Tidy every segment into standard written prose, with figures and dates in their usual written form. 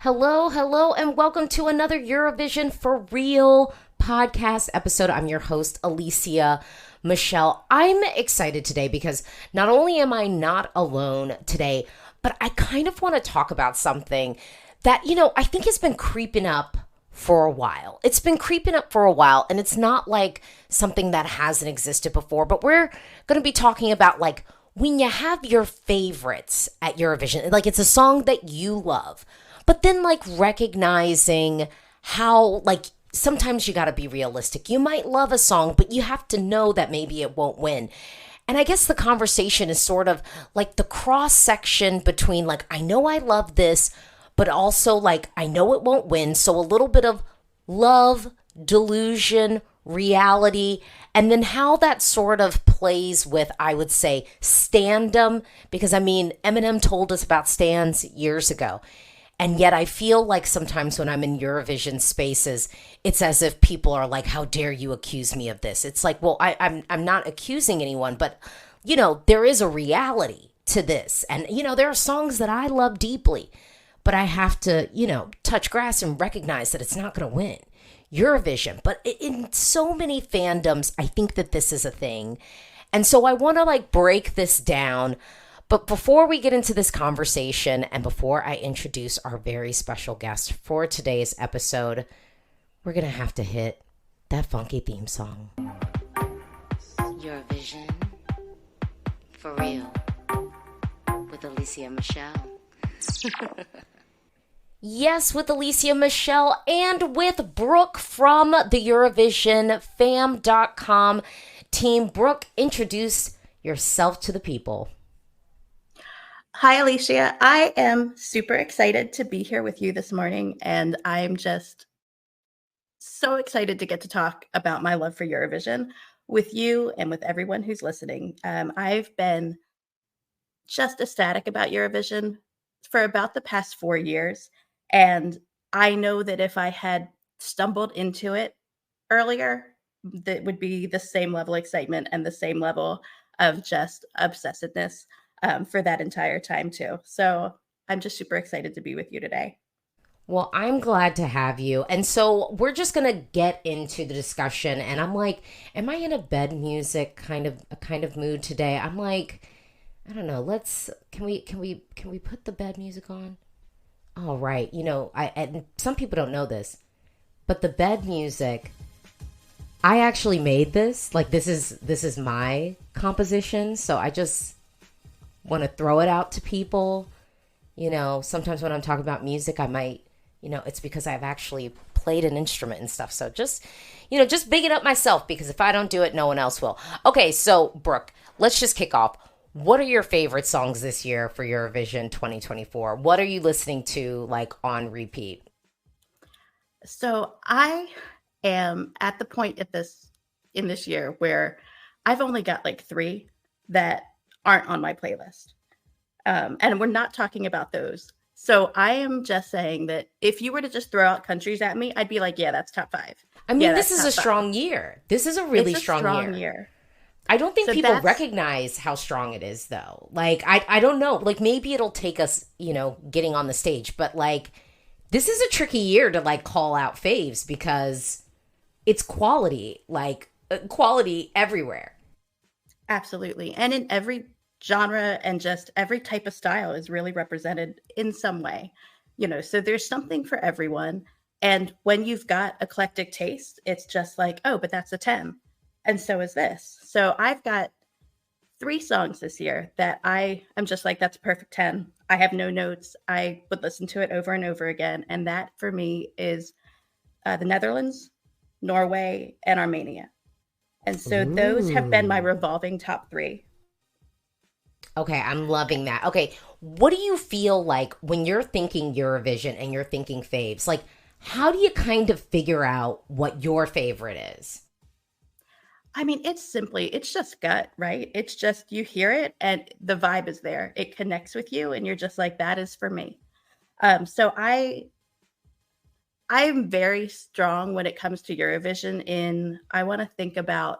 Hello, hello, and welcome to another Eurovision for Real podcast episode. I'm your host, Alesia Michelle. I'm excited today because not only am I not alone today, but I kind of want to talk about something that, I think has been creeping up for a while. It's been creeping up for a while, and it's not like something that hasn't existed before, but we're going to be talking about like when you have your favorites at Eurovision, like it's a song that you love, but then like recognizing how like sometimes you got to be realistic. You might love a song, but you have to know that maybe it won't win. And I guess the conversation is sort of like the cross section between like, I know I love this, but also like, I know it won't win. So a little bit of love, delusion, reality, and then how that sort of plays with, I would say, standum. Because I mean, Eminem told us about stands years ago. And yet I feel like sometimes when I'm in Eurovision spaces, it's as if people are like, how dare you accuse me of this? It's like, well, I'm not accusing anyone, but, there is a reality to this. And, there are songs that I love deeply, but I have to, touch grass and recognize that it's not going to win Eurovision. But in so many fandoms, I think that this is a thing. And so I want to like break this down. But before we get into this conversation and before I introduce our very special guest for today's episode, we're going to have to hit that funky theme song. Eurovision for real with Alesia Michelle. Yes, with Alesia Michelle and with Brooke from the EurovisionFam.com team. Brooke, introduce yourself to the people. Hi, Alesia. I am super excited to be here with you this morning, and I'm just so excited to get to talk about my love for Eurovision with you and with everyone who's listening. I've been just ecstatic about Eurovision for about the past 4 years, and I know that if I had stumbled into it earlier, that would be the same level of excitement and the same level of just obsessiveness for that entire time too. So I'm just super excited to be with you today. Well, I'm glad to have you. And so we're just going to get into the discussion. And I'm like, am I in a bed music kind of mood today? I'm like, I don't know. Can we put the bed music on? All right. And some people don't know this, but the bed music, I actually made this. Like this is my composition. So I just want to throw it out to people. Sometimes when I'm talking about music, I might, it's because I've actually played an instrument and stuff. So just big it up myself, because if I don't do it, no one else will. Okay, so Brooke, let's just kick off. What are your favorite songs this year for Eurovision 2024? What are you listening to like on repeat? So I am at the point in this year where I've only got like 3 that aren't on my playlist. And we're not talking about those. So I am just saying that if you were to just throw out countries at me, I'd be like, yeah, that's top 5. I mean, yeah, this is a strong year. This is a really strong year. I don't think people recognize how strong it is, though. Like, I don't know. Like, maybe it'll take us, getting on the stage. But, like, this is a tricky year to, like, call out faves because it's quality. Like, quality everywhere. Absolutely. And in every genre and just every type of style is really represented in some way, so there's something for everyone. And when you've got eclectic taste, it's just like, oh, but that's a 10. And so is this. So I've got 3 songs this year that I'm just like, that's a perfect 10. I have no notes. I would listen to it over and over again. And that for me is the Netherlands, Norway, and Armenia. And so those have been my revolving top 3. Okay, I'm loving that. Okay, what do you feel like when you're thinking Eurovision and you're thinking faves? Like, how do you kind of figure out what your favorite is? I mean, it's just gut, right? It's just you hear it and the vibe is there. It connects with you and you're just like, that is for me. So I'm very strong when it comes to Eurovision I want to think about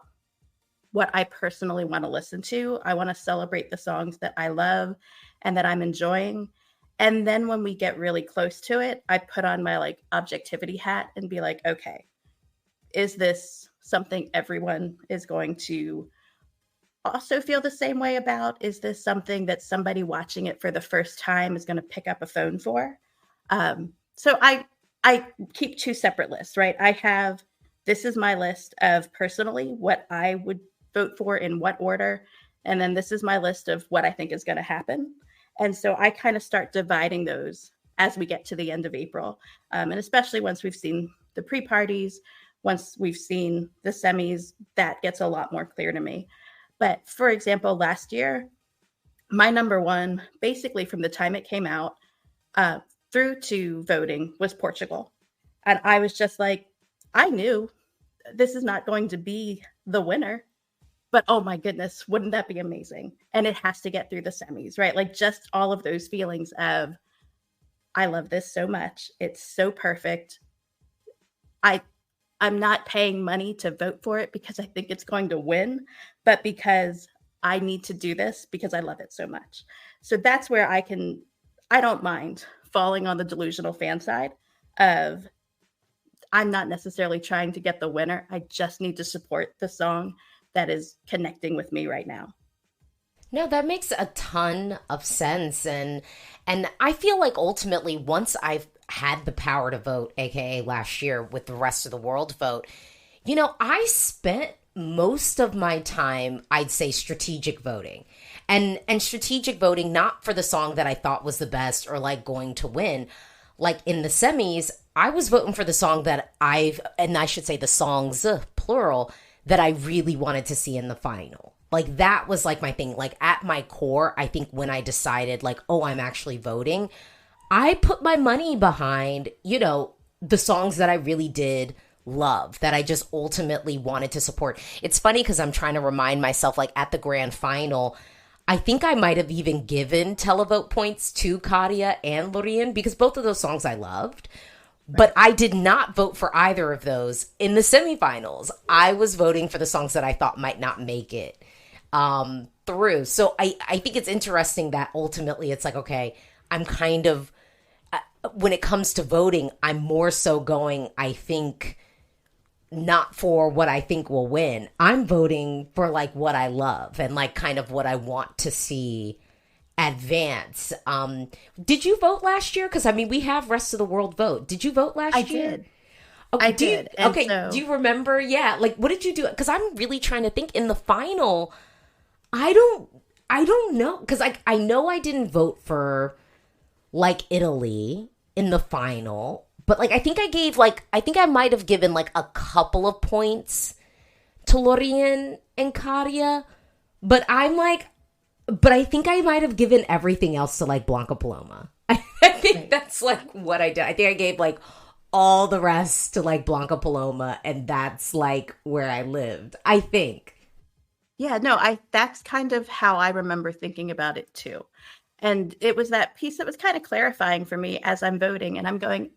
what I personally want to listen to. I want to celebrate the songs that I love and that I'm enjoying. And then when we get really close to it, I put on my like objectivity hat and be like, okay, is this something everyone is going to also feel the same way about? Is this something that somebody watching it for the first time is going to pick up a phone for? So I keep two separate lists, right? I have, this is my list of personally what I would vote for in what order, and then this is my list of what I think is going to happen. And so I kind of start dividing those as we get to the end of April, and especially once we've seen the pre-parties, once we've seen the semis, that gets a lot more clear to me. But for example, last year, my number one, basically from the time it came out through to voting, was Portugal. And I was just like, I knew this is not going to be the winner, but oh my goodness, wouldn't that be amazing? And it has to get through the semis, right? Like just all of those feelings of, I love this so much. It's so perfect. I'm not paying money to vote for it because I think it's going to win, but because I need to do this because I love it so much. So that's where I don't mind falling on the delusional fan side of, I'm not necessarily trying to get the winner. I just need to support the song that is connecting with me right now. No, that makes a ton of sense. And I feel like ultimately once I've had the power to vote, aka last year with the rest of the world vote, I spent most of my time, I'd say, strategic voting. And strategic voting not for the song that I thought was the best or like going to win. Like in the semis, I was voting for the song that and I should say the songs, plural, that I really wanted to see in the final. Like that was like my thing. Like at my core, I think when I decided like, oh, I'm actually voting, I put my money behind, the songs that I really did love, that I just ultimately wanted to support. It's funny because I'm trying to remind myself, like at the grand final, I think I might have even given televote points to Kadia and Lorien because both of those songs I loved. But I did not vote for either of those in the semifinals. I was voting for the songs that I thought might not make it through. So I think it's interesting that ultimately it's like, okay, I'm kind of, when it comes to voting, I'm more so going, I think, not for what I think will win. I'm voting for like what I love and like kind of what I want to see advance. Did you vote last year? Because I mean, we have rest of the world vote. Did you vote last year? I did. Okay, I did. Okay, so, do you remember? Yeah, like what did you do? Because I'm really trying to think. In the final, I don't know. Because I know I didn't vote for like Italy in the final, but like I think I might have given like a couple of points to Lorien and Kadia, but I think I might have given everything else to like Blanca Paloma. I think that's like what I did. I think I gave like all the rest to like Blanca Paloma, and that's like where I lived, I think. Yeah, no, that's kind of how I remember thinking about it too. And it was that piece that was kind of clarifying for me as I'm voting, and I'm going,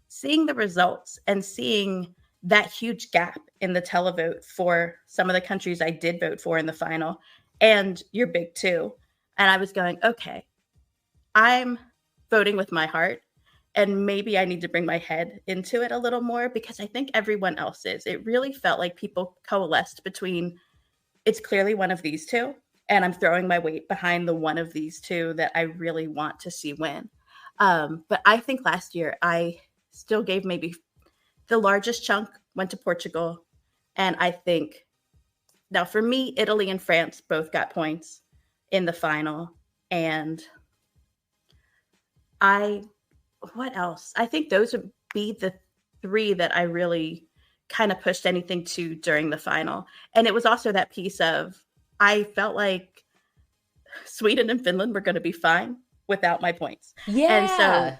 seeing the results and seeing that huge gap in the televote for some of the countries I did vote for in the final, and you're big too. And I was going, okay, I'm voting with my heart, and maybe I need to bring my head into it a little more because I think everyone else is. It really felt like people coalesced between, it's clearly one of these two, and I'm throwing my weight behind the one of these two that I really want to see win. But I think last year I still gave maybe the largest chunk went to Portugal. And I think now for me, Italy and France both got points in the final. And what else? I think those would be the three that I really kind of pushed anything to during the final. And it was also that piece of, I felt like Sweden and Finland were going to be fine without my points. Yeah. And so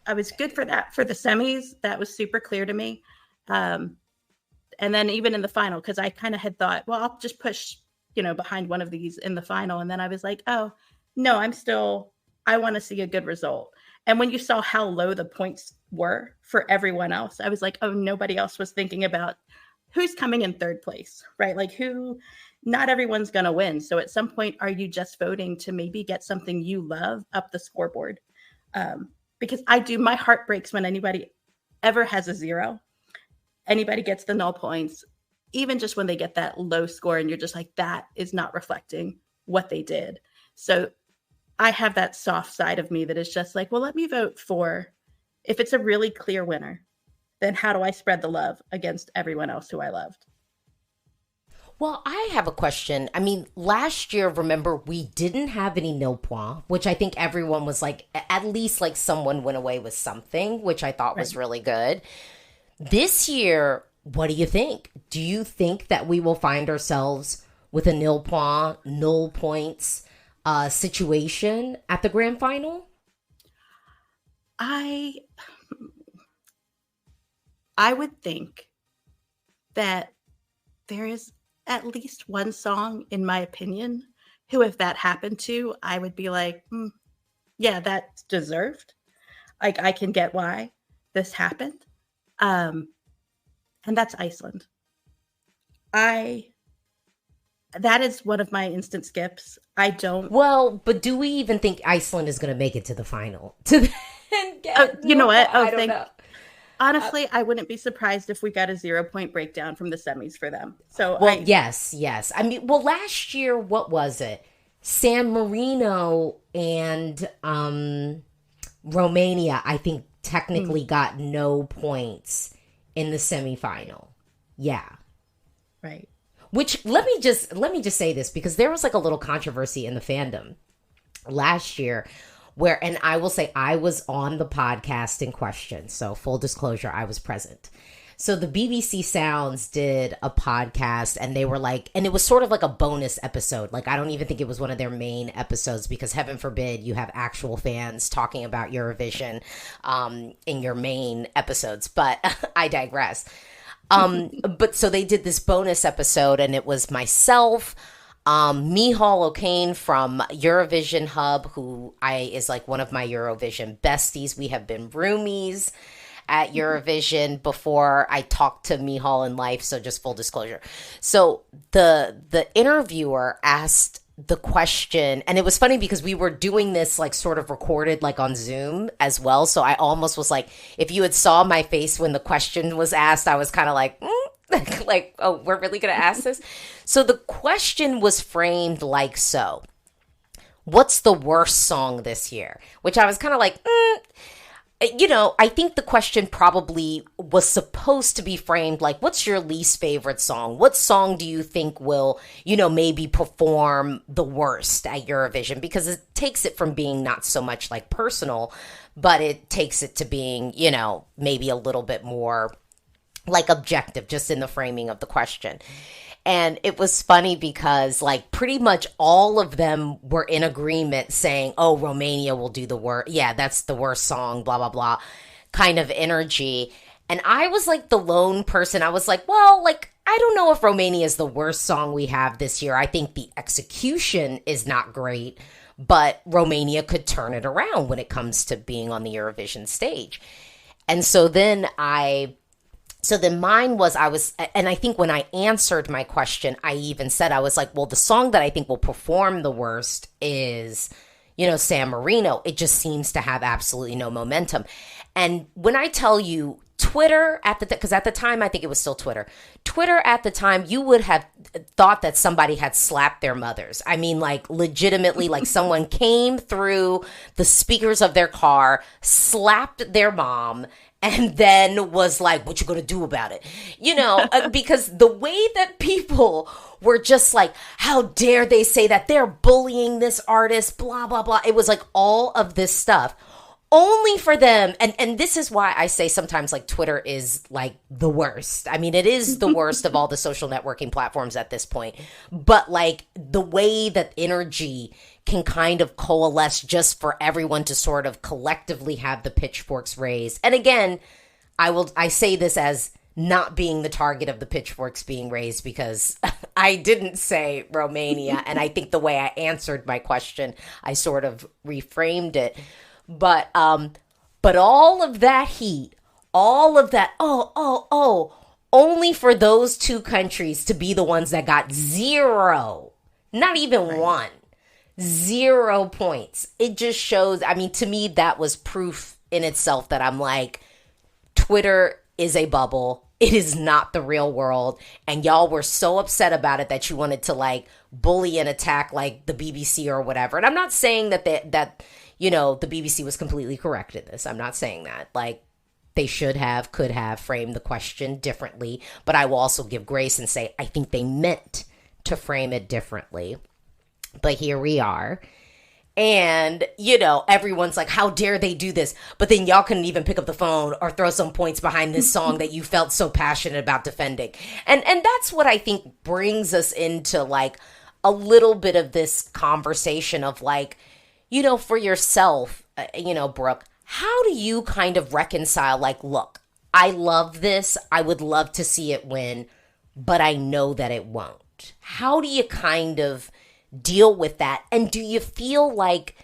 I was good for that. For the semis, that was super clear to me. And then even in the final, because I kind of had thought, well, I'll just push, behind one of these in the final. And then I was like, oh, no, I want to see a good result. And when you saw how low the points were for everyone else, I was like, oh, nobody else was thinking about who's coming in third place, right? Like not everyone's going to win. So at some point, are you just voting to maybe get something you love up the scoreboard? Because my heart breaks when anybody ever has a 0. Anybody gets the null points, even just when they get that low score, and you're just like, that is not reflecting what they did. So I have that soft side of me that is just like, well, let me vote for, if it's a really clear winner, then how do I spread the love against everyone else who I loved? Well, I have a question. I mean, last year, remember, we didn't have any nil point, which I think everyone was like, at least like someone went away with something, which I thought was really good. This year, what do you think? Do you think that we will find ourselves with a nil point, null points situation at the grand final? I would think that there is at least one song, in my opinion, who, if that happened to, I would be like, yeah, that's deserved. Like, I can get why this happened. And that's Iceland. That is one of my instant skips. I don't. Well, but do we even think Iceland is going to make it to the final? You know what? I don't know. Honestly, I wouldn't be surprised if we got a 0-point breakdown from the semis for them. So, well, yes. I mean, well, last year, what was it? San Marino and Romania, I think, technically got no points in the semifinal. Yeah. Right. Which, let me just say this, because there was like a little controversy in the fandom last year where, and I will say, I was on the podcast in question. So full disclosure, I was present. So the BBC Sounds did a podcast, and they were like, and it was sort of like a bonus episode. Like, I don't even think it was one of their main episodes, because heaven forbid you have actual fans talking about Eurovision in your main episodes. But I digress. But so they did this bonus episode, and it was myself, Michal O'Kane from Eurovision Hub, who is like one of my Eurovision besties. We have been roomies at Eurovision before I talked to Michal in life, so just full disclosure. So the interviewer asked the question, and it was funny because we were doing this like sort of recorded like on Zoom as well, so I almost was like, if you had saw my face when the question was asked, I was kind of like, like, oh, we're really gonna ask this? So the question was framed like so: what's the worst song this year? Which I was kind of like, you know, I think the question probably was supposed to be framed like, what's your least favorite song? What song do you think will, you know, maybe perform the worst at Eurovision? Because it takes it from being not so much like personal, but it takes it to being, you know, maybe a little bit more like objective, just in the framing of the question. And it was funny because like pretty much all of them were in agreement saying, oh, Romania will do the worst. Yeah, that's the worst song, blah, blah, blah, kind of energy. And I was like the lone person. I was like, well, like, I don't know if Romania is the worst song we have this year. I think the execution is not great, but Romania could turn it around when it comes to being on the Eurovision stage. And so then mine was, and I think when I answered my question, I even said, I was like, well, the song that I think will perform the worst is, you know, San Marino. It just seems to have absolutely no momentum. And when I tell you, Twitter because at the time, I think it was still Twitter at the time, you would have thought that somebody had slapped their mothers. I mean, like legitimately, like someone came through the speakers of their car, slapped their mom, and then was like, what you gonna do about it? You know, because the way that people were just like, how dare they say that they're bullying this artist, blah, blah, blah. It was like all of this stuff only for them. And this is why I say sometimes like Twitter is like the worst. I mean, it is the worst of all the social networking platforms at this point. But like the way that energy can kind of coalesce just for everyone to sort of collectively have the pitchforks raised. And again, I say this as not being the target of the pitchforks being raised, because I didn't say Romania. And I think the way I answered my question, I sort of reframed it. But all of that heat, all of that, only for those two countries to be the ones that got 0, not even 1. 0 points. It just shows, I mean, to me, that was proof in itself that I'm like, Twitter is a bubble. It is not the real world. And y'all were so upset about it that you wanted to like bully and attack like the BBC or whatever. And I'm not saying that the BBC was completely correct in this. I'm not saying that. Like, they could have framed the question differently. But I will also give grace and say, I think they meant to frame it differently. But here we are. And, everyone's like, how dare they do this? But then y'all couldn't even pick up the phone or throw some points behind this song that you felt so passionate about defending. And that's what I think brings us into like a little bit of this conversation of like, for yourself, Brooke, how do you kind of reconcile like, look, I love this. I would love to see it win, but I know that it won't. How do you kind of deal with that? And do you feel like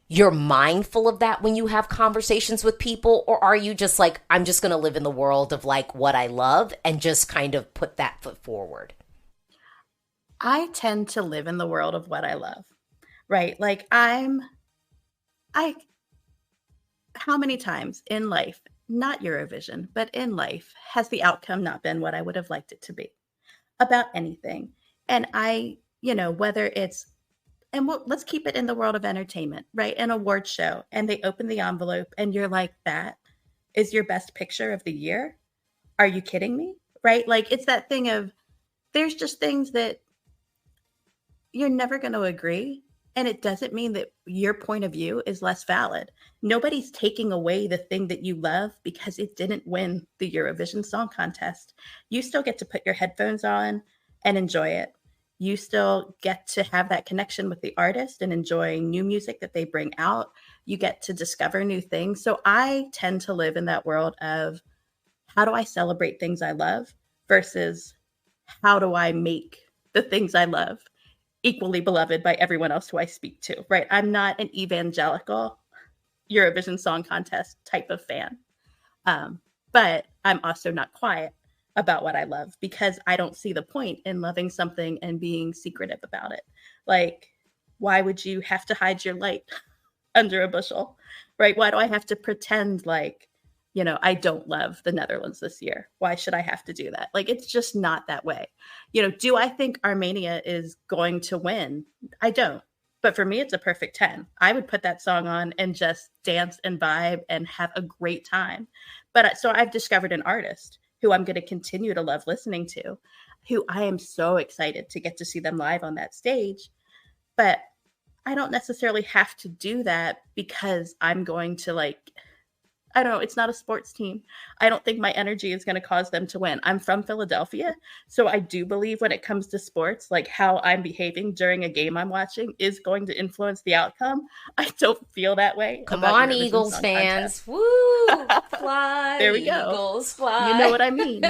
you're mindful of that when you have conversations with people? Or are you just like, I'm just going to live in the world of like what I love and just kind of put that foot forward? I tend to live in the world of what I love, right? Like how many times in life, not Eurovision, but in life, has the outcome not been what I would have liked it to be about anything? And whether it's, let's keep it in the world of entertainment, right? An award show, and they open the envelope and you're like, that is your best picture of the year? Are you kidding me? Right? Like, it's that thing of, there's just things that you're never going to agree. And it doesn't mean that your point of view is less valid. Nobody's taking away the thing that you love because it didn't win the Eurovision Song Contest. You still get to put your headphones on and enjoy it. You still get to have that connection with the artist and enjoy new music that they bring out. You get to discover new things. So I tend to live in that world of, how do I celebrate things I love versus how do I make the things I love equally beloved by everyone else who I speak to, right? I'm not an evangelical Eurovision Song Contest type of fan. But I'm also not quiet about what I love because I don't see the point in loving something and being secretive about it. Like, why would you have to hide your light under a bushel, right? Why do I have to pretend like, I don't love the Netherlands this year? Why should I have to do that? Like, it's just not that way. Do I think Armenia is going to win? I don't. But for me, it's a perfect 10. I would put that song on and just dance and vibe and have a great time. But so I've discovered an artist who I'm going to continue to love listening to, who I am so excited to get to see them live on that stage. But I don't necessarily have to do that because I'm going to I don't know, it's not a sports team. I don't think my energy is going to cause them to win. I'm from Philadelphia, so I do believe when it comes to sports, like how I'm behaving during a game I'm watching is going to influence the outcome. I don't feel that way. Come on, Eagles fans. Woo! Fly, there we go. Eagles, fly. You know what I mean.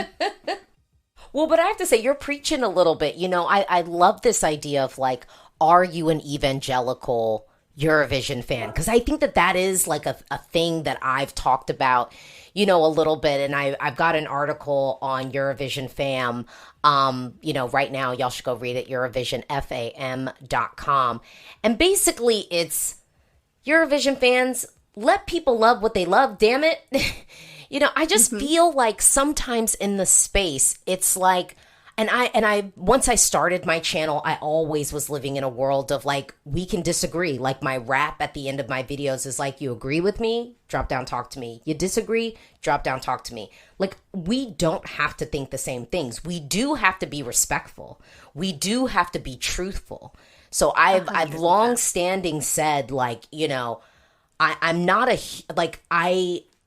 Well, but I have to say, you're preaching a little bit. I love this idea of like, are you an evangelical Eurovision fan? Because I think that is like a thing that I've talked about, a little bit. And I've got an article on Eurovision Fam. Right now, y'all should go read it, EurovisionFam.com. And basically it's Eurovision fans, let people love what they love, damn it. I just feel like sometimes in the space, it's like, And I once I started my channel, I always was living in a world of like, we can disagree. Like, my rap at the end of my videos is like, you agree with me? Drop down, talk to me. You disagree? Drop down, talk to me. Like, we don't have to think the same things. We do have to be respectful. We do have to be truthful. So I've long standing said, like, I'm not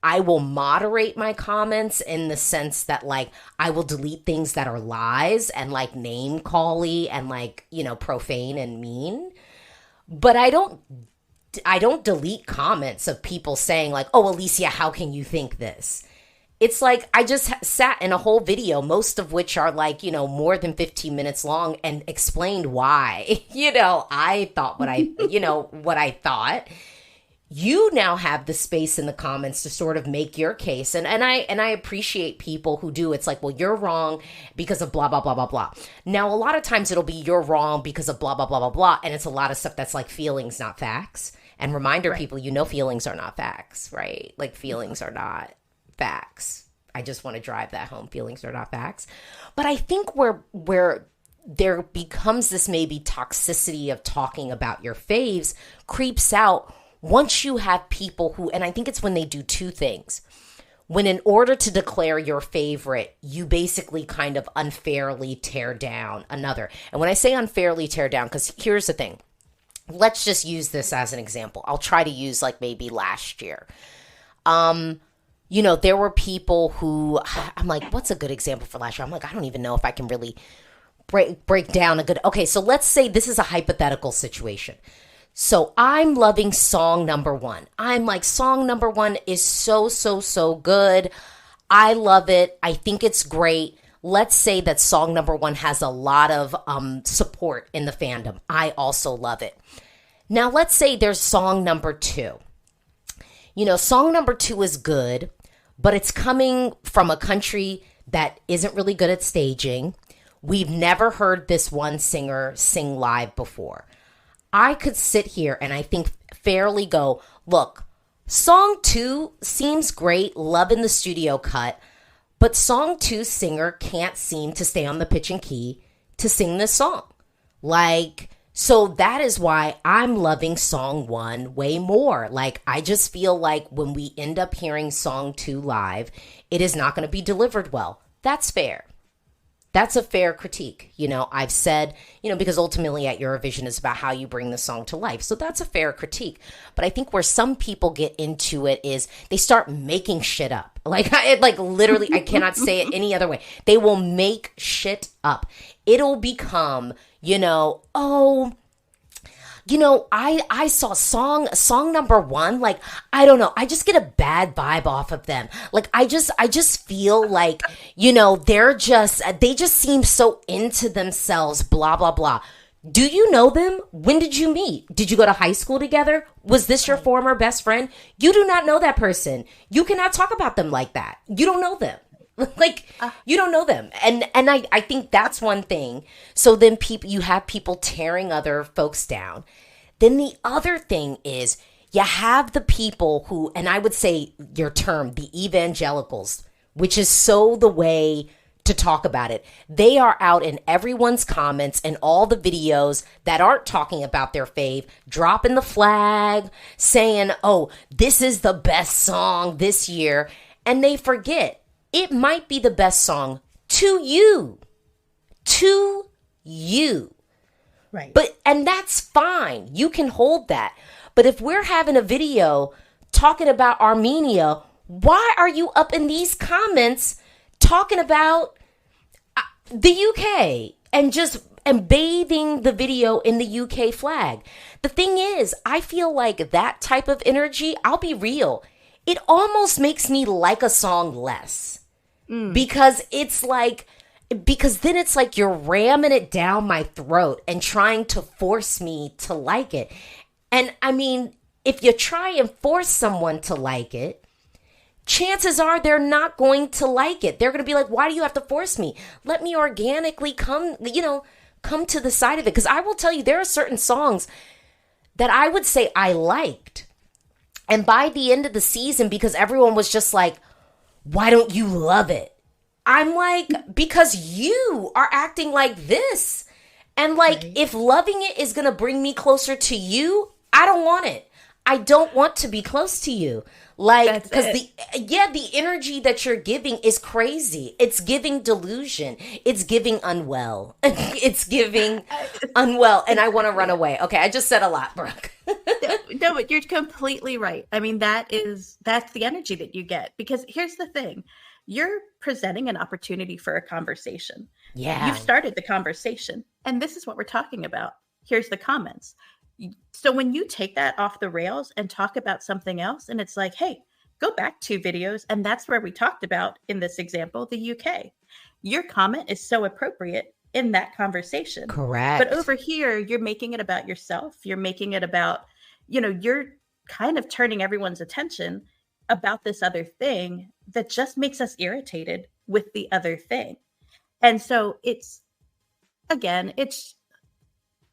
I will moderate my comments in the sense that, like, I will delete things that are lies and, like, name-cally and, like, profane and mean. But I don't delete comments of people saying, like, oh, Alesia, how can you think this? It's like I just sat in a whole video, most of which are, like, more than 15 minutes long, and explained why, I thought what I thought. you now have the space in the comments to sort of make your case. And I appreciate people who do. It's like, well, you're wrong because of blah, blah, blah, blah, blah. Now, a lot of times it'll be you're wrong because of blah, blah, blah, blah, blah. And it's a lot of stuff that's like feelings, not facts. And reminder people, feelings are not facts, right? Like feelings are not facts. I just want to drive that home. Feelings are not facts. But I think where there becomes this maybe toxicity of talking about your faves creeps out once you have people who, and I think it's when they do two things. When in order to declare your favorite, you basically kind of unfairly tear down another. And when I say unfairly tear down, because here's the thing. Let's just use this as an example. I'll try to use like maybe last year. There were people who, I'm like, what's a good example for last year? I'm like, I don't even know if I can really break down a good, okay, so let's say this is a hypothetical situation. So I'm loving song number 1. I'm like, song number 1 is so, so, so good. I love it. I think it's great. Let's say that song number 1 has a lot of support in the fandom. I also love it. Now, let's say there's song number 2. Song number 2 is good, but it's coming from a country that isn't really good at staging. We've never heard this one singer sing live before. I could sit here and I think fairly go, look, song 2 seems great, loving the studio cut, but song 2 singer can't seem to stay on the pitch and key to sing this song. So that is why I'm loving song 1 way more. I just feel like when we end up hearing song 2 live, it is not going to be delivered well. That's fair. That's a fair critique. I've said, because ultimately at Eurovision is about how you bring the song to life. So that's a fair critique. But I think where some people get into it is they start making shit up. Literally, I cannot say it any other way. They will make shit up. It'll become, I saw song number 1, I don't know. I just get a bad vibe off of them. I just feel like, they just seem so into themselves, blah, blah, blah. Do you know them? When did you meet? Did you go to high school together? Was this your former best friend? You do not know that person. You cannot talk about them like that. You don't know them. You don't know them. And I think that's one thing. So then you have people tearing other folks down. Then the other thing is you have the people who, and I would say your term, the evangelicals, which is so the way to talk about it. They are out in everyone's comments and all the videos that aren't talking about their fave, dropping the flag, saying, oh, this is the best song this year. And they forget. It might be the best song to you. To you. Right. And that's fine. You can hold that. But if we're having a video talking about Armenia, why are you up in these comments talking about the UK and bathing the video in the UK flag? The thing is, I feel like that type of energy, I'll be real, it almost makes me like a song less. Because then it's like you're ramming it down my throat and trying to force me to like it. And I mean, if you try and force someone to like it, chances are they're not going to like it. They're going to be like, why do you have to force me? Let me organically come to the side of it. Because I will tell you, there are certain songs that I would say I liked. And by the end of the season, because everyone was just like, why don't you love it? I'm like, because you are acting like this. And if loving it is going to bring me closer to you, I don't want it. I don't want to be close to you. Because the energy that you're giving is crazy. It's giving delusion. It's giving unwell. It's giving unwell. And I want to run away. Okay, I just said a lot, Brooke. No, but you're completely right. I mean, that's the energy that you get. Because here's the thing. You're presenting an opportunity for a conversation. Yeah. You've started the conversation. And this is what we're talking about. Here's the comments. So when you take that off the rails and talk about something else, and it's like, hey, go back 2 videos. And that's where we talked about, in this example, the UK. Your comment is so appropriate in that conversation. Correct. But over here, you're making it about yourself. You're making it about, you're kind of turning everyone's attention about this other thing that just makes us irritated with the other thing. And so it's, again, it's,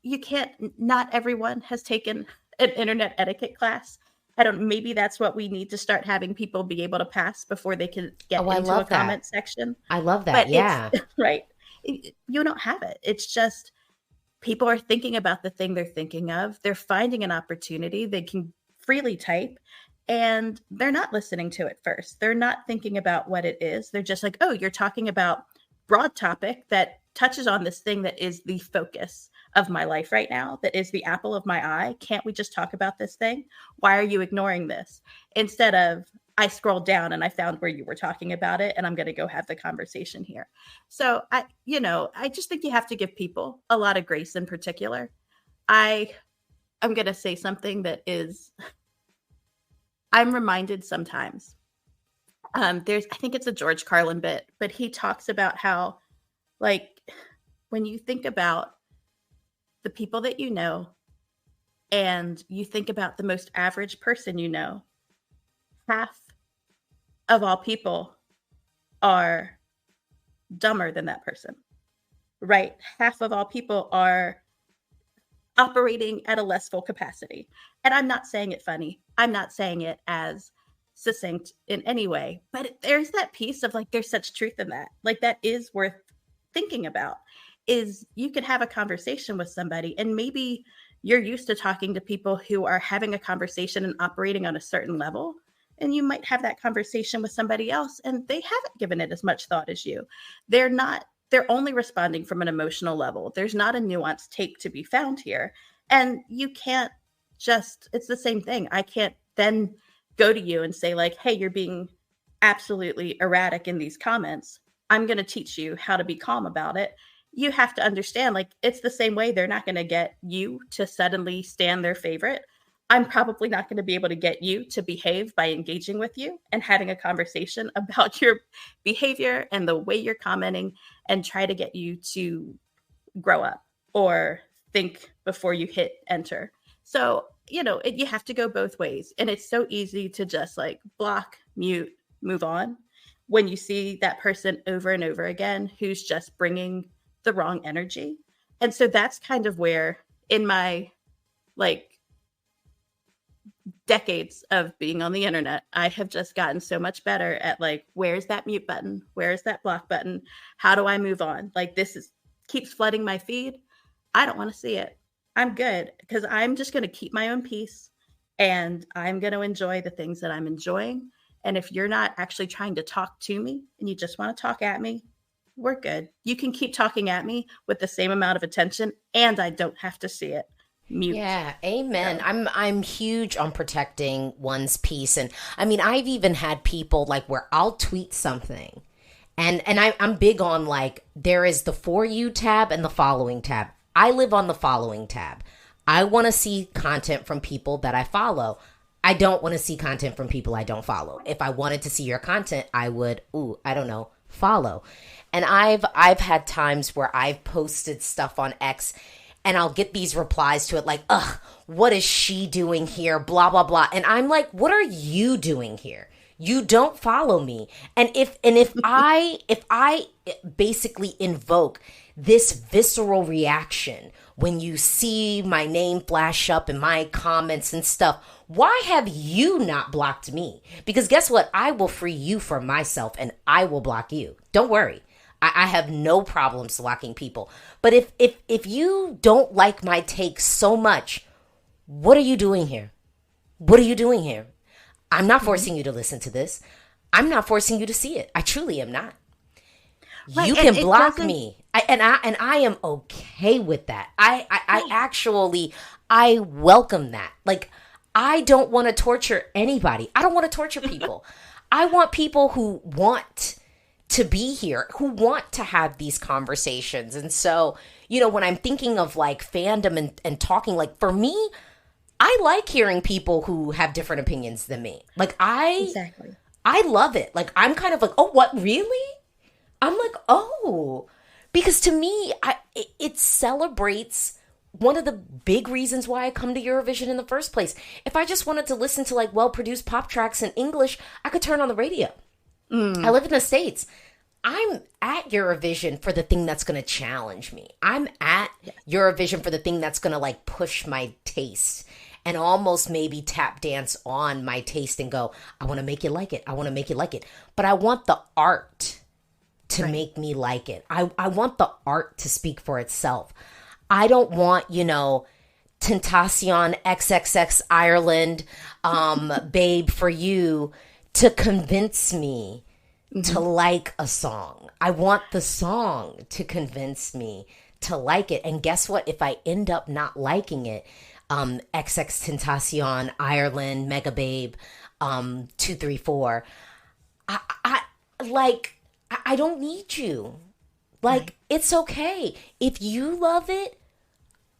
you can't, not everyone has taken an internet etiquette class. Maybe that's what we need to start having people be able to pass before they can get into a comment section. I love that. But yeah. Right. You don't have it. It's just people are thinking about the thing they're thinking of. They're finding an opportunity. They can freely type and they're not listening to it first. They're not thinking about what it is. They're just like, oh, you're talking about broad topic that touches on this thing that is the focus of my life right now, that is the apple of my eye. Can't we just talk about this thing? Why are you ignoring this? Instead of, I scrolled down and I found where you were talking about it and I'm going to go have the conversation here. So I just think you have to give people a lot of grace. In particular, I'm going to say something that is, I'm reminded sometimes. I think it's a George Carlin bit, but he talks about how, like, when you think about the people that you know and you think about the most average person you know, half of all people are dumber than that person, right? Half of all people are operating at a less full capacity. And I'm not saying it funny. I'm not saying it as succinct in any way, but there's that piece of like, there's such truth in that. Like, that is worth thinking about. Is you could have a conversation with somebody and maybe you're used to talking to people who are having a conversation and operating on a certain level. And you might have that conversation with somebody else and they haven't given it as much thought as you. They're only responding from an emotional level. There's not a nuanced take to be found here. And you can't it's the same thing. I can't then go to you and say like, hey, you're being absolutely erratic in these comments. I'm going to teach you how to be calm about it. You have to understand, like, it's the same way. They're not going to get you to suddenly stand their favorite. I'm probably not going to be able to get you to behave by engaging with you and having a conversation about your behavior and the way you're commenting and try to get you to grow up or think before you hit enter. So, you have to go both ways. And it's so easy to just like block, mute, move on when you see that person over and over again who's just bringing the wrong energy. And so that's kind of where in my like decades of being on the internet, I have just gotten so much better at like, where's that mute button? Where's that block button? How do I move on? Like, keeps flooding my feed. I don't want to see it. I'm good because I'm just going to keep my own peace and I'm going to enjoy the things that I'm enjoying. And if you're not actually trying to talk to me and you just want to talk at me, we're good. You can keep talking at me with the same amount of attention and I don't have to see it. Mute. Yeah, amen. So. I'm huge on protecting one's peace. And I mean, I've even had people like where I'll tweet something and I'm big on like, there is the For You tab and the Following tab. I live on the Following tab. I want to see content from people that I follow. I don't want to see content from people I don't follow. If I wanted to see your content, I would, follow. And I've had times where I've posted stuff on X and I'll get these replies to it like, ugh, what is she doing here? Blah, blah, blah. And I'm like, what are you doing here? You don't follow me. And if I basically invoke this visceral reaction when you see my name flash up in my comments and stuff, why have you not blocked me? Because guess what? I will free you from myself and I will block you. Don't worry. I have no problems blocking people. But if you don't like my take so much, what are you doing here? What are you doing here? I'm not forcing you to listen to this. I'm not forcing you to see it. I truly am not. Right, you can block me. I am okay with that. I welcome that. Like, I don't want to torture anybody. I don't want to torture people. I want people who want to be here, who want to have these conversations. And so, when I'm thinking of like fandom and talking, like for me, I like hearing people who have different opinions than me. Like I love it. Like I'm kind of like, oh, what, really? I'm like, oh, because to me, it celebrates one of the big reasons why I come to Eurovision in the first place. If I just wanted to listen to like well-produced pop tracks in English, I could turn on the radio. I live in the States. I'm at Eurovision for the thing that's going to challenge me. I'm at Eurovision for the thing that's going to like push my taste and almost maybe tap dance on my taste and go, I want to make you like it. I want to make you like it. But I want the art to make me like it. I want the art to speak for itself. I don't want, Tentacion XXX Ireland, Babe for You to convince me to like a song. I want the song to convince me to like it. And guess what? If I end up not liking it, XX Tentacion, Ireland, Mega Babe, 234, I don't need you. Like, it's okay. If you love it,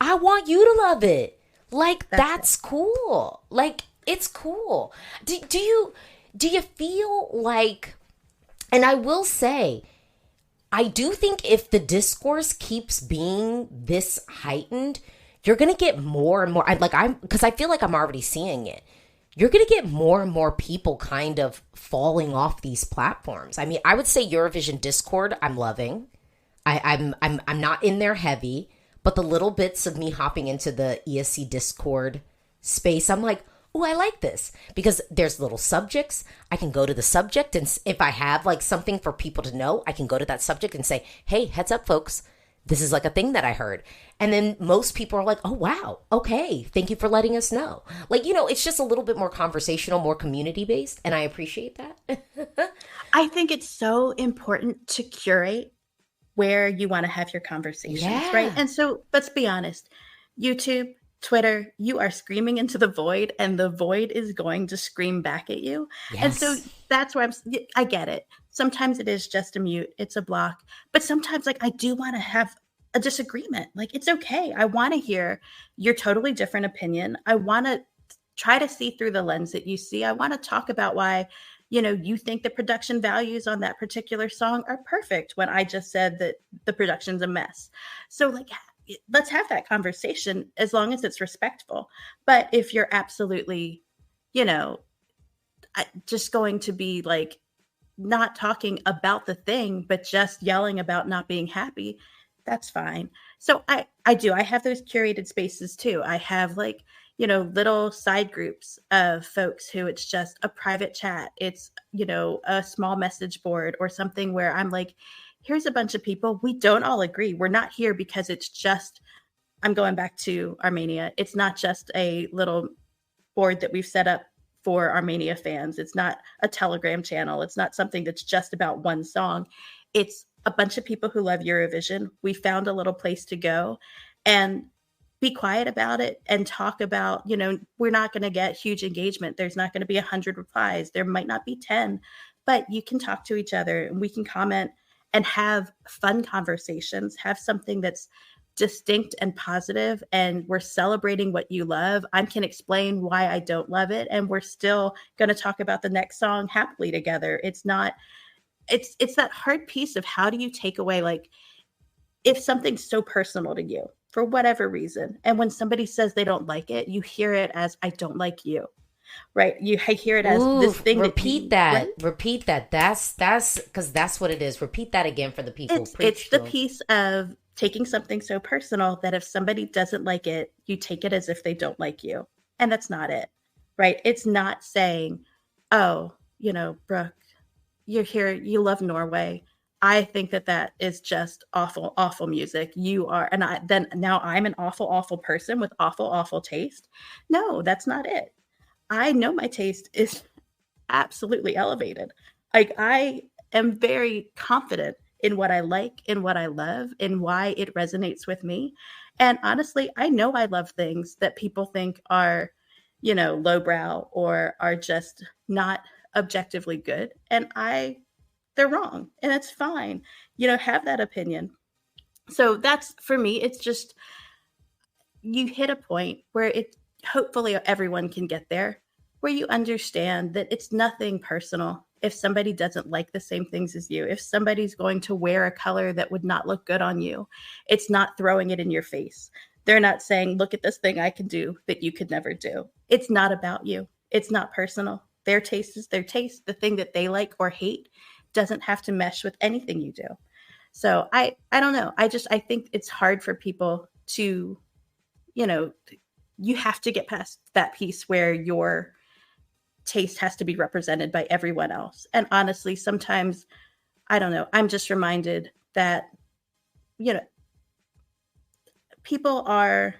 I want you to love it. Like, that's cool. Like, it's cool. Do you feel like, and I will say, I do think if the discourse keeps being this heightened, you're going to get more and more, because I feel like I'm already seeing it. You're going to get more and more people kind of falling off these platforms. I mean, I would say Eurovision Discord, I'm loving. I'm not in there heavy, but the little bits of me hopping into the ESC Discord space, I'm like, oh, I like this because there's little subjects. I can go to the subject, and if I have like something for people to know, I can go to that subject and say, hey, heads up, folks. This is like a thing that I heard. And then most people are like, oh, wow. Okay. Thank you for letting us know. Like, it's just a little bit more conversational, more community based. And I appreciate that. I think it's so important to curate where you want to have your conversations, right? And so let's be honest, YouTube, Twitter, you are screaming into the void and the void is going to scream back at you. Yes. And so that's where I get it. Sometimes it is just a mute, it's a block, but sometimes like I do want to have a disagreement. Like, it's okay. I want to hear your totally different opinion. I want to try to see through the lens that you see. I want to talk about why, you think the production values on that particular song are perfect when I just said that the production's a mess. So like, let's have that conversation as long as it's respectful. But if you're absolutely, just going to be like not talking about the thing, but just yelling about not being happy, that's fine. So I have those curated spaces too. I have like, little side groups of folks who it's just a private chat. It's, a small message board or something where I'm like, here's a bunch of people. We don't all agree. We're not here because it's just, I'm going back to Armenia. It's not just a little board that we've set up for Armenia fans. It's not a Telegram channel. It's not something that's just about one song. It's a bunch of people who love Eurovision. We found a little place to go and be quiet about it and talk about, we're not going to get huge engagement. There's not going to be 100 replies. There might not be 10, but you can talk to each other and we can comment and have fun conversations, have something that's distinct and positive, and we're celebrating what you love. I can explain why I don't love it, and we're still going to talk about the next song happily together. It's that hard piece of how do you take away, like, if something's so personal to you for whatever reason, and when somebody says they don't like it, you hear it as I don't like you. Right. You hear it as this thing. Repeat that. Right? Repeat that. That's because that's what it is. Repeat that again for the people. It's the piece of taking something so personal that if somebody doesn't like it, you take it as if they don't like you. And that's not it. Right. It's not saying, oh, Brooke, you're here. You love Norway. I think that is just awful, awful music. You are. And now I'm an awful, awful person with awful, awful taste. No, that's not it. I know my taste is absolutely elevated. Like, I am very confident in what I like, in what I love, in why it resonates with me. And honestly, I know I love things that people think are, lowbrow or are just not objectively good. And they're wrong. And it's fine. Have that opinion. So that's, for me, it's just, you hit a point where hopefully everyone can get there, where you understand that it's nothing personal. If somebody doesn't like the same things as you, if somebody's going to wear a color that would not look good on you, it's not throwing it in your face. They're not saying, look at this thing I can do that you could never do. It's not about you. It's not personal. Their taste is their taste. The thing that they like or hate doesn't have to mesh with anything you do. So I don't know. I think it's hard for people to, you have to get past that piece where your taste has to be represented by everyone else. And honestly, sometimes, I don't know, I'm just reminded that, people are,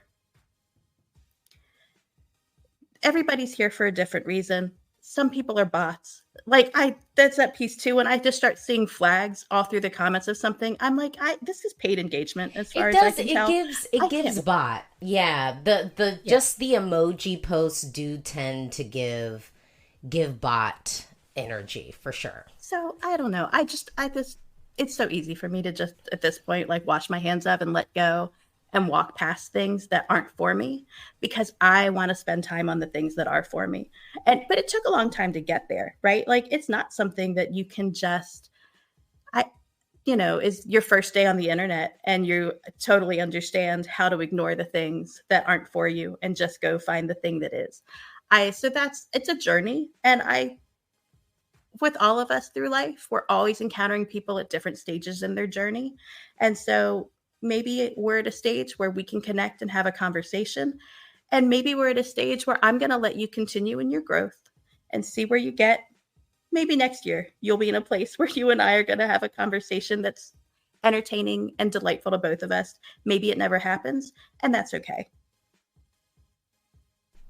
everybody's here for a different reason. Some people are bots. Like that's that piece too. When I just start seeing flags all through the comments of something, I'm like, this is paid engagement as far as I can tell. It gives bot. Yeah. Just the emoji posts do tend to give bot energy for sure. So I don't know. It's so easy for me to just at this point, like wash my hands up and let go and walk past things that aren't for me, because I want to spend time on the things that are for me. But it took a long time to get there, right? Like it's not something that you can just, is your first day on the internet and you totally understand how to ignore the things that aren't for you and just go find the thing that is. It's a journey. And with all of us through life, we're always encountering people at different stages in their journey. And so maybe we're at a stage where we can connect and have a conversation. And maybe we're at a stage where I'm going to let you continue in your growth and see where you get. Maybe next year, you'll be in a place where you and I are going to have a conversation that's entertaining and delightful to both of us. Maybe it never happens, and that's okay.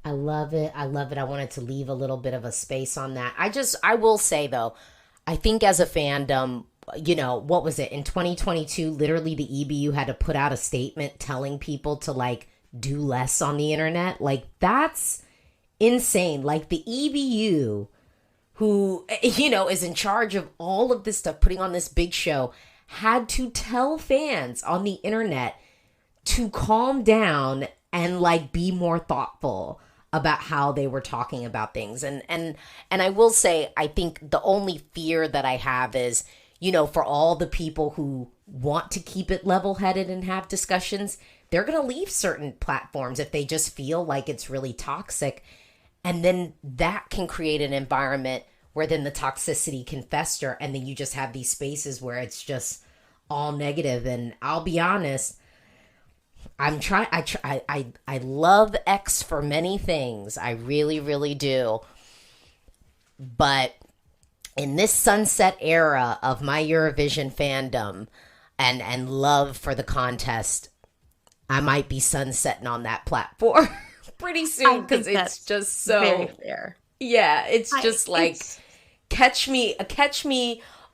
I love it. I wanted to leave a little bit of a space on that. I will say though, I think as a fandom, what was it in 2022? Literally the EBU had to put out a statement telling people to like do less on the internet. Like that's insane. Like the EBU, who, is in charge of all of this stuff, putting on this big show, had to tell fans on the internet to calm down and like be more thoughtful about how they were talking about things. And I will say, I think the only fear that I have is, for all the people who want to keep it level-headed and have discussions, they're going to leave certain platforms if they just feel like it's really toxic. And then that can create an environment where then the toxicity can fester. And then you just have these spaces where it's just all negative. And I'll be honest, I love X for many things. I really, really do. But in this sunset era of my Eurovision fandom and love for the contest, I might be sunsetting on that platform pretty soon, because it's just so very fair. Yeah, it's just catch me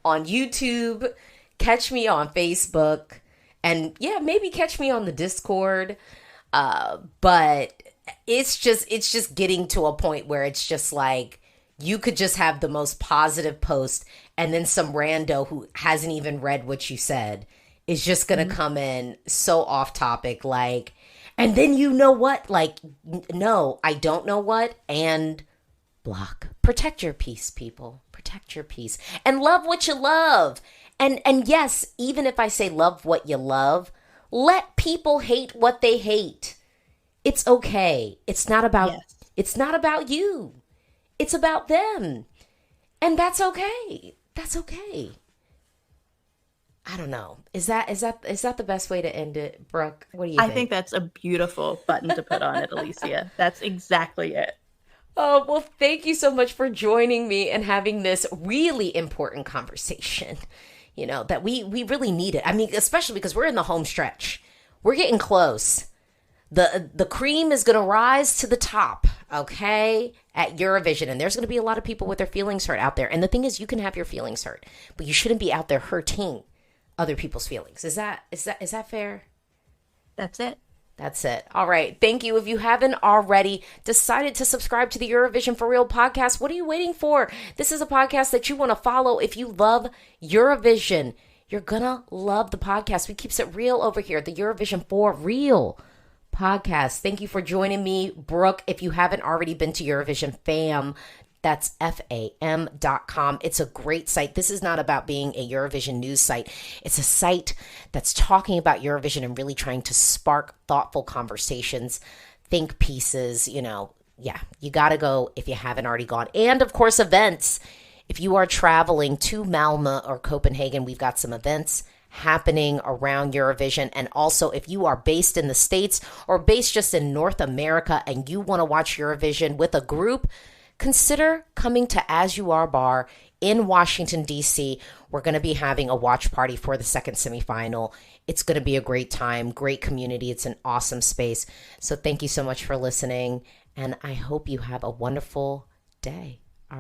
on YouTube, catch me on Facebook, and yeah, maybe catch me on the Discord. But it's just getting to a point where it's just like, you could just have the most positive post and then some rando who hasn't even read what you said is just going to come in so off topic, like, and then what? Like, no, I don't know what, and block. Protect your peace, people. Protect your peace. And love what you love. And yes, even if I say love what you love, let people hate what they hate. It's okay. It's not about you. It's about them. And that's okay. That's okay. I don't know. Is that the best way to end it, Brooke? What do you think? I think that's a beautiful button to put on it, Alesia. That's exactly it. Oh, well, thank you so much for joining me and having this really important conversation, that we really need it. I mean, especially because we're in the home stretch. We're getting close. The cream is going to rise to the top, okay, at Eurovision. And there's going to be a lot of people with their feelings hurt out there. And the thing is, you can have your feelings hurt, but you shouldn't be out there hurting other people's feelings. Is that fair? That's it. That's it. All right. Thank you. If you haven't already decided to subscribe to the Eurovision for Real podcast, what are you waiting for? This is a podcast that you want to follow. If you love Eurovision, you're going to love the podcast. We keeps it real over here. The Eurovision for Real podcast. Thank you for joining me, Brooke. If you haven't already been to Eurovision Fam, That's fam.com. It's a great site. This is not about being a Eurovision news site. It's a site that's talking about Eurovision and really trying to spark thoughtful conversations, think pieces, Yeah, you got to go if you haven't already gone. And of course, events. If you are traveling to Malmö or Copenhagen, we've got some events happening around Eurovision. And also, if you are based in the States or based just in North America and you want to watch Eurovision with a group, consider coming to As You Are Bar in Washington, D.C. We're going to be having a watch party for the second semifinal. It's going to be a great time, great community. It's an awesome space. So thank you so much for listening, and I hope you have a wonderful day.